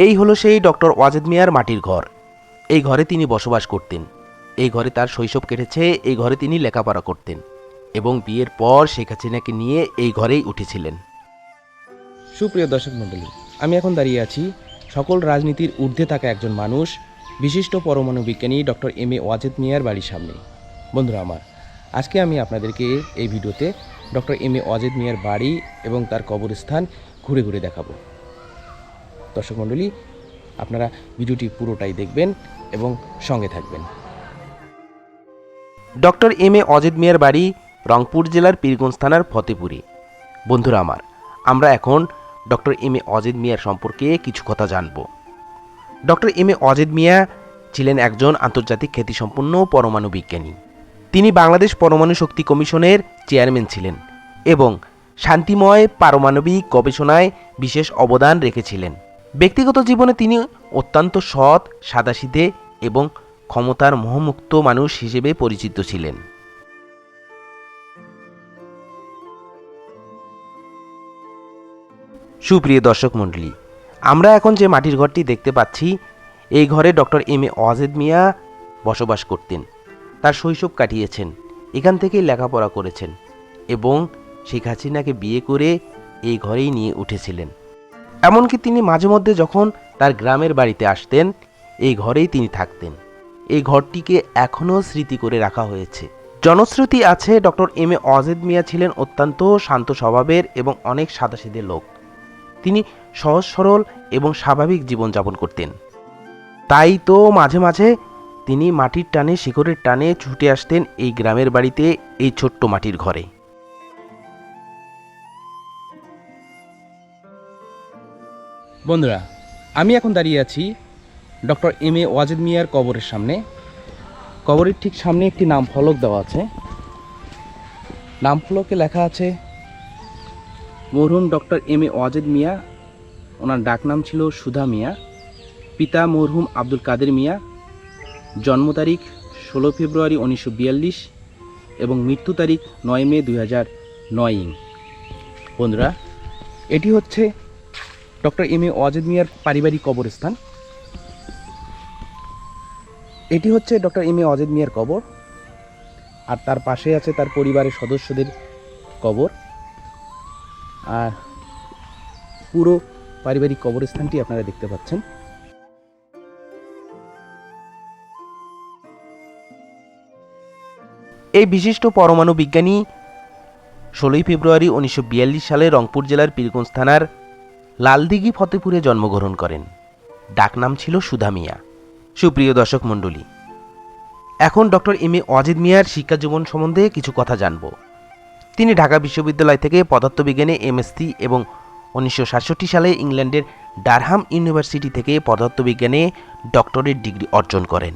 এই হলো সেই ডক্টর ওয়াজেদ মিয়ার মাটির ঘর। এই ঘরে তিনি বসবাস করতেন, এই ঘরে তার শৈশব কেটেছে, এই ঘরে তিনি লেখাপড়া করতেন এবং বিয়ের পর শেখ হাসিনাকে নিয়ে এই ঘরেই উঠেছিলেন। সুপ্রিয় দর্শক মণ্ডলী, আমি এখন দাঁড়িয়ে আছি সকল রাজনীতির ঊর্ধ্বে থাকা একজন মানুষ, বিশিষ্ট পরমাণু বিজ্ঞানী ডক্টর এম এ ওয়াজেদ মিয়ার বাড়ির সামনে। বন্ধুরা আমার, আজকে আমি আপনাদেরকে এই ভিডিওতে ডক্টর এম এ ওয়াজেদ মিয়ার বাড়ি এবং তার কবরস্থান ঘুরে ঘুরে দেখাবো। দর্শক মণ্ডলী, আপনারা ভিডিওটি পুরোটাই দেখবেন এবং সঙ্গে থাকবেন। ডক্টর এম এ ওয়াজেদ মিয়ার বাড়ি রংপুর জেলার পীরগঞ্জ থানার ফতেপুরে। বন্ধুরা আমার, আমরা এখন ডক্টর এম এ ওয়াজেদ মিয়ার সম্পর্কে কিছু কথা জানব। Doctor M A Wazed Miah ছিলেন একজন আন্তর্জাতিক খ্যাতিসম্পন্ন পরমাণু বিজ্ঞানী। তিনি বাংলাদেশ পরমাণু শক্তি কমিশনের চেয়ারম্যান ছিলেন এবং শান্তিময় পারমাণবিক গবেষণায় বিশেষ অবদান রেখেছিলেন। ব্যক্তিগত জীবনে তিনি অত্যন্ত সৎ, সাদাসিধে এবং ক্ষমতার মোহমুক্ত মানুষ হিসেবে পরিচিত ছিলেন। সুপ্রিয় দর্শক মণ্ডলী, আমরা এখন যে মাটির ঘরটি দেখতে পাচ্ছি, এই ঘরে doctor M A Wazed Miah বসবাস করতেন, তার শৈশব কাটিয়েছেন, এখান থেকেই লেখাপড়া করেছেন এবং শেখ হাসিনাকে বিয়ে করে এই ঘরেই নিয়ে উঠেছিলেন। এমনকি তিনি মাঝে মধ্যে যখন তার গ্রামের বাড়িতে আসতেন, এই ঘরেই তিনি থাকতেন। এই ঘরটিকে এখনও স্মৃতি করে রাখা হয়েছে। জনশ্রুতি আছে doctor M A Wazed Miah ছিলেন অত্যন্ত শান্ত স্বভাবের এবং অনেক সাদাসিধে লোক। তিনি সহজ সরল এবং স্বাভাবিক জীবনযাপন করতেন। তাই তো মাঝে মাঝে তিনি মাটির টানে, শিকড়ের টানে ছুটে আসতেন এই গ্রামের বাড়িতে, এই ছোট্ট মাটির ঘরে। বন্ধুরা, আমি এখন দাঁড়িয়ে আছি ডক্টর এম এ ওয়াজেদ মিয়ার কবরের সামনে। কবরের ঠিক সামনে একটি নাম ফলক দেওয়া আছে। নাম ফলকে লেখা আছে মরহুম doctor M A Wazed Miah, ওনার ডাকনাম ছিল সুধা মিয়া, পিতা মরহুম আব্দুল কাদের মিয়া, জন্ম তারিখ 16 ফেব্রুয়ারি 1942 এবং মৃত্যু তারিখ 9 মে 2009। বন্ধুরা, এটি হচ্ছে ডক্টর এম এ ওয়াজেদ মিয়ার পারিবারিক কবরস্থান। এটি হচ্ছে ডক্টর এম এ ওয়াজেদ মিয়ার কবর, আর তার পাশে আছে তার পরিবারের সদস্যদের কবর। আর পুরো পারিবারিক কবরস্থানটি আপনারা দেখতে পাচ্ছেন। এই বিশিষ্ট পরমাণু বিজ্ঞানী 16 ফেব্রুয়ারি 1942 সালে রংপুর জেলার পীরগঞ্জ থানার লালদিঘি ফতেপুরে জন্মগ্রহণ করেন। ডাকনাম ছিল সুধা মিয়া। সুপ্রিয় দর্শক মণ্ডলী, এখন ডক্টর এম এ ওয়াজেদ মিয়ার শিক্ষা জীবন সম্বন্ধে কিছু কথা জানব। তিনি ঢাকা বিশ্ববিদ্যালয় থেকে পদার্থবিজ্ঞানে এমএসসি এবং 1967 সালে ইংল্যান্ডের ডারহাম ইউনিভার্সিটি থেকে পদার্থবিজ্ঞানে ডক্টরেট ডিগ্রি অর্জন করেন।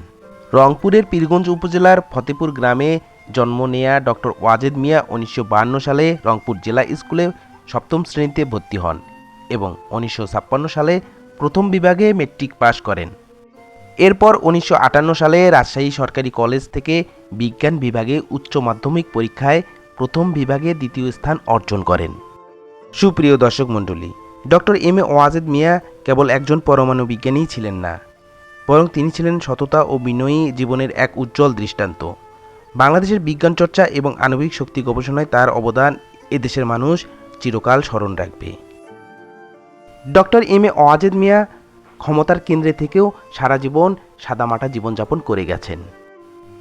রংপুরের পীরগঞ্জ উপজেলার ফতেপুর গ্রামে জন্ম নেয়া ডক্টর ওয়াজেদ মিয়া 1952 সালে রংপুর জেলা স্কুলে 7ম শ্রেণীতে ভর্তি হন এবং 1956 সালে প্রথম বিভাগে মেট্রিক পাশ করেন। এরপর 1958 সালে রাজশাহী সরকারি কলেজ থেকে বিজ্ঞান বিভাগে উচ্চ মাধ্যমিক পরীক্ষায় প্রথম বিভাগে দ্বিতীয় স্থান অর্জন করেন। সুপ্রিয় দর্শক মণ্ডলী, doctor M A Wazed Miah কেবল একজন পরমাণু বিজ্ঞানীই ছিলেন না, বরং তিনি ছিলেন সততা ও বিনয়ী জীবনের এক উজ্জ্বল দৃষ্টান্ত। বাংলাদেশের বিজ্ঞান চর্চা এবং আণবিক শক্তি গবেষণায় তার অবদান এদেশের মানুষ চিরকাল স্মরণ রাখবে। Doctor M A Wazed Miah ক্ষমতার কেন্দ্রে থেকেও সারা জীবন সাদামাটা জীবনযাপন করে গেছেন।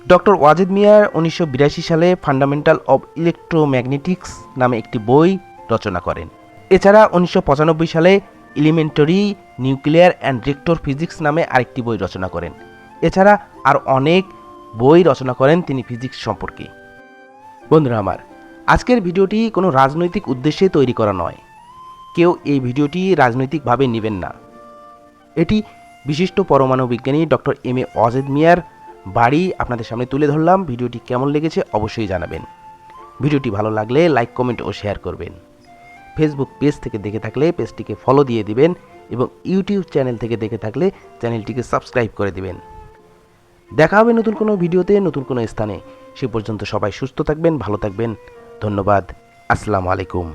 ডক্টর ওয়াজেদ মিয়া 1982 সালে ফান্ডামেন্টাল অব ইলেকট্রোম্যাগনেটিক্স নামে একটি বই রচনা করেন। এছাড়া 1995 সালে elementary nuclear and reactor physics নামে আরেকটি বই রচনা করেন। এছাড়া আর অনেক বই রচনা করেন তিনি ফিজিক্স সম্পর্কে। বন্ধুরা আমার, আজকের ভিডিওটি কোনো রাজনৈতিক উদ্দেশ্যে তৈরি করা নয়। কেউ এই ভিডিওটি রাজনৈতিকভাবে নেবেন না। এটি বিশিষ্ট পরমাণু বিজ্ঞানী ডক্টর এম এ ওয়াজেদ মিয়ার বাড়ি আপনাদের সামনে তুলে ধরলাম। ভিডিওটি কেমন লেগেছে অবশ্যই জানাবেন। ভিডিওটি ভালো লাগলে লাইক, কমেন্ট ও শেয়ার করবেন। ফেসবুক পেজ থেকে দেখে থাকলে পেজটিকে ফলো দিয়ে দিবেন এবং ইউটিউব চ্যানেল থেকে দেখে থাকলে চ্যানেলটিকে সাবস্ক্রাইব করে দিবেন। দেখা হবে নতুন কোনো ভিডিওতে, নতুন কোনো স্থানে। সে পর্যন্ত সবাই সুস্থ থাকবেন, ভালো থাকবেন। ধন্যবাদ। আসসালামু আলাইকুম।